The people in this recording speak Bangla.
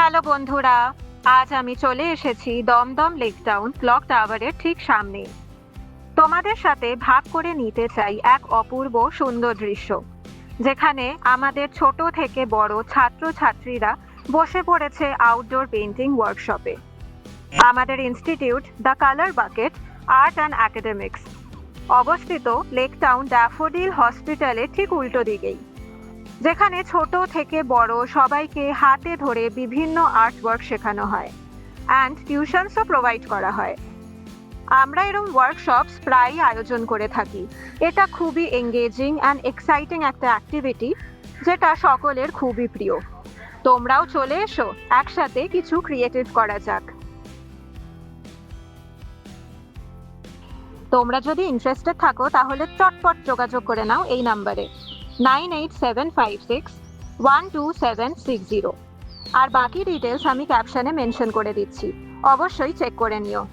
হ্যালো বন্ধুরা, আজ আমি চলে এসেছি দমদম লেক টাউন ক্লক টাওয়ারের ঠিক সামনে। তোমাদের সাথে ভাগ করে নিতে চাই এক অপূর্ব সুন্দর দৃশ্য, যেখানে আমাদের ছোট থেকে বড় ছাত্রছাত্রীরা বসে পড়েছে আউটডোর পেন্টিং ওয়ার্কশপে। আমাদের institute the colour bucket art and academics অবস্থিত লেক টাউন ড্যাফোডিল হসপিটালের ঠিক উল্টো দিকেই, যেখানে ছোট থেকে বড় সবাইকে হাতে ধরে বিভিন্ন আর্ট ওয়ার্ক শেখানো হয় অ্যান্ড টিউশনসও প্রোভাইড করা হয়। আমরা এরকম ওয়ার্কশপস প্রায়ই আয়োজন করে থাকি। এটা খুবই এঙ্গেজিং অ্যান্ড এক্সাইটিং একটা অ্যাক্টিভিটি, যেটা সকলের খুবই প্রিয়। তোমরাও চলে এসো, একসাথে কিছু ক্রিয়েটিভ করা যাক। তোমরা যদি ইন্টারেস্টেড থাকো তাহলে চটপট যোগাযোগ করে নাও এই নাম্বারে 9875612760। আর বাকি ডিটেলস আমি ক্যাপশনে মেনশন করে দিচ্ছি, অবশ্যই চেক করে নিও।